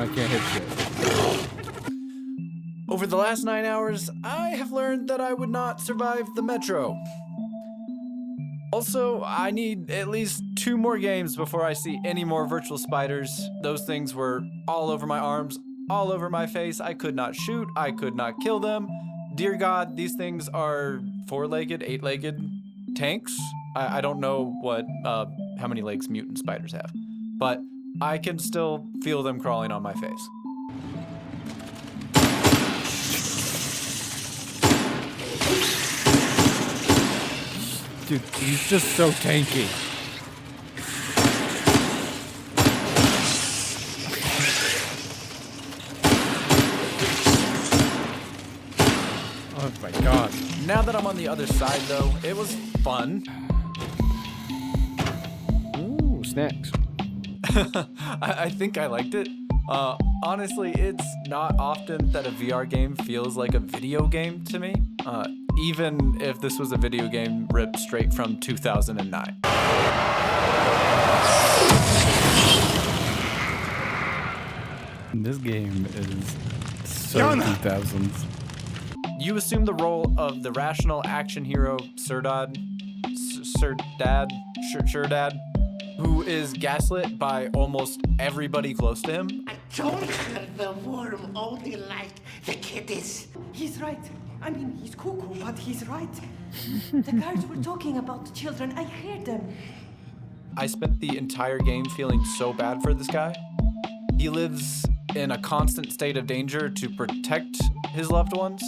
can't hit shit. Over the last 9 hours, I have learned that I would not survive the metro. Also, I need at least 2 more games before I see any more virtual spiders. Those things were all over my arms, all over my face. I could not shoot, I could not kill them. Dear God, these things are 4-legged, 8-legged tanks. I don't know how many legs mutant spiders have, but I can still feel them crawling on my face. Dude, he's just so tanky. Oh my God. Now that I'm on the other side though, it was fun. Ooh, snacks. I think I liked it. Honestly, it's not often that a VR game feels like a video game to me. Even if this was a video game ripped straight from 2009. This game is so 2000s. You assume the role of the rational action hero Surdad, who is gaslit by almost everybody close to him. I told her the worm only liked the kitties. He's right. I mean, he's cuckoo, but he's right. The guards were talking about the children. I heard them. I spent the entire game feeling so bad for this guy. He lives in a constant state of danger to protect his loved ones,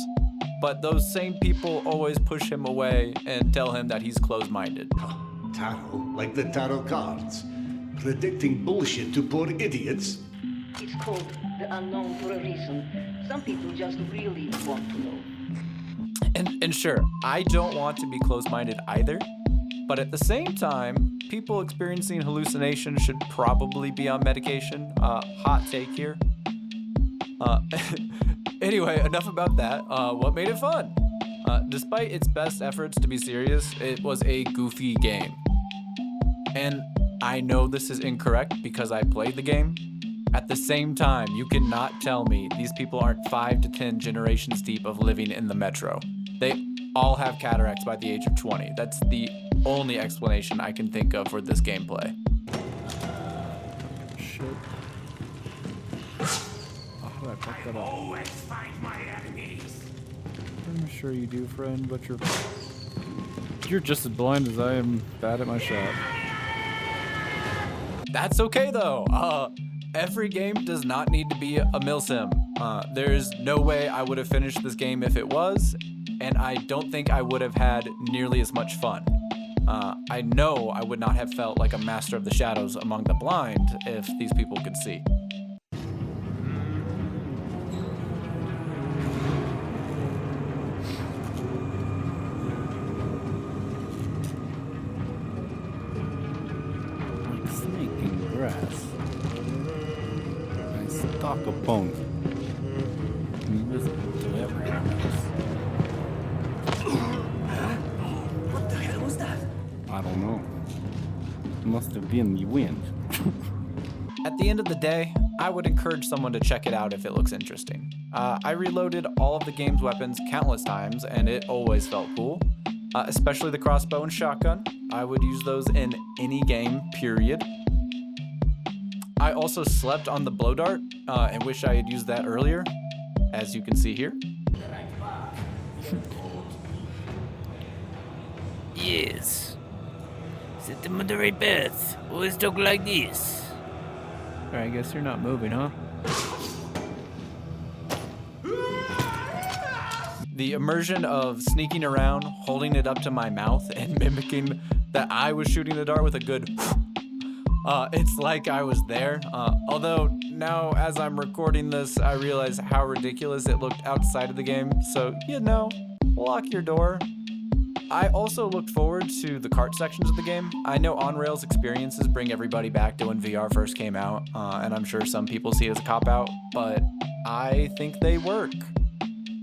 but those same people always push him away and tell him that he's closed-minded. Tarot, like the tarot cards. Predicting bullshit to poor idiots. It's called the unknown for a reason. Some people just really want to know. And sure, I don't want to be closed-minded either, but at the same time, people experiencing hallucinations should probably be on medication. Hot take here. Anyway, enough about that. What made it fun? Despite its best efforts to be serious, it was a goofy game. And I know this is incorrect because I played the game. At the same time, you cannot tell me these people aren't 5 to 10 generations deep of living in the metro. They all have cataracts by the age of 20. That's the only explanation I can think of for this gameplay. Shit. Oh, how did I fuck that up? Always find my enemies. I'm sure you do, friend, but you're just as blind as I am bad at my shot. That's okay though. Every game does not need to be a milsim. There's no way I would have finished this game if it was, and I don't think I would have had nearly as much fun. I know I would not have felt like a master of the shadows among the blind if these people could see. Like a snake in grass. I stalk a pony. Invisible to everyone else. What the hell was that? I don't know. It must have been the wind. At the end of the day, I would encourage someone to check it out if it looks interesting. I reloaded all of the game's weapons countless times, and it always felt cool. Especially the crossbow and shotgun. I would use those in any game, period. I also slept on the blow dart, and wish I had used that earlier, as you can see here. Yes. Set them on the right path. Always talk like this. Alright, I guess you're not moving, huh? The immersion of sneaking around, holding it up to my mouth, and mimicking that I was shooting the dart with a good it's like I was there. Although now as I'm recording this, I realize how ridiculous it looked outside of the game. So, lock your door. I also looked forward to the kart sections of the game. I know on-rails experiences bring everybody back to when VR first came out, and I'm sure some people see it as a cop-out, but I think they work.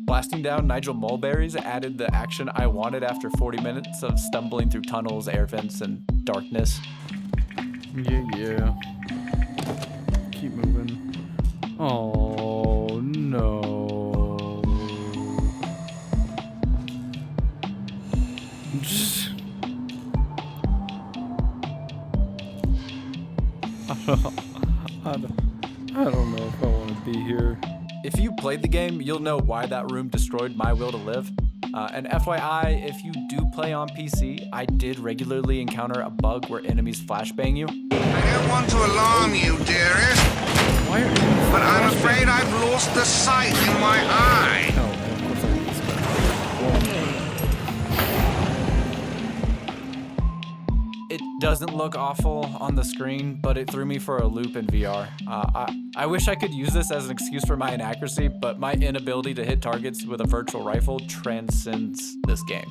Blasting down Nigel Mulberries added the action I wanted after 40 minutes of stumbling through tunnels, air vents, and darkness. Yeah. Keep moving. Oh, I don't know if I want to be here. If you played the game, you'll know why that room destroyed my will to live. And FYI, if you do play on PC, I did regularly encounter a bug where enemies flashbang you. I don't want to alarm you, dearest, Why are you? but I'm afraid I've lost the sight in my eye. Oh, of course I can It doesn't look awful on the screen, but it threw me for a loop in VR. I wish I could use this as an excuse for my inaccuracy, but my inability to hit targets with a virtual rifle transcends this game.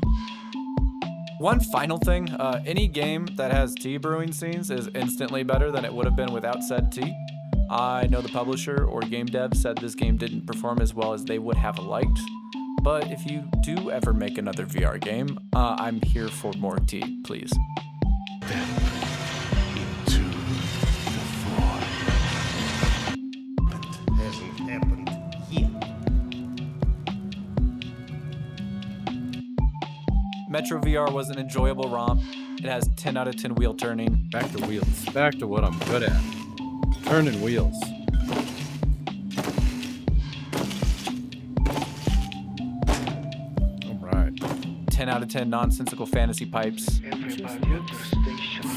One final thing, any game that has tea brewing scenes is instantly better than it would have been without said tea. I know the publisher or game dev said this game didn't perform as well as they would have liked, but if you do ever make another VR game, I'm here for more tea, please. Into the void. But hasn't happened yet. Metro VR was an enjoyable romp. It has 10 out of 10 wheel turning. back to wheels. Back to what I'm good at. Turning wheels. All right. 10 out of 10 nonsensical fantasy pipes.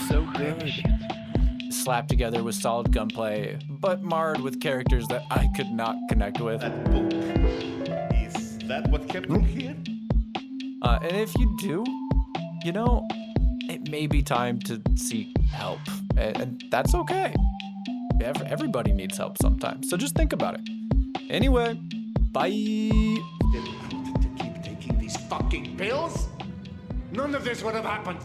So good. Slapped together with solid gunplay, but marred with characters that I could not connect with. That book. Is that what kept them here? And if you do, you know, it may be time to seek help. And that's okay. Everybody needs help sometimes. So just think about it. Anyway, bye. Didn't have to keep taking these fucking pills? None of this would have happened.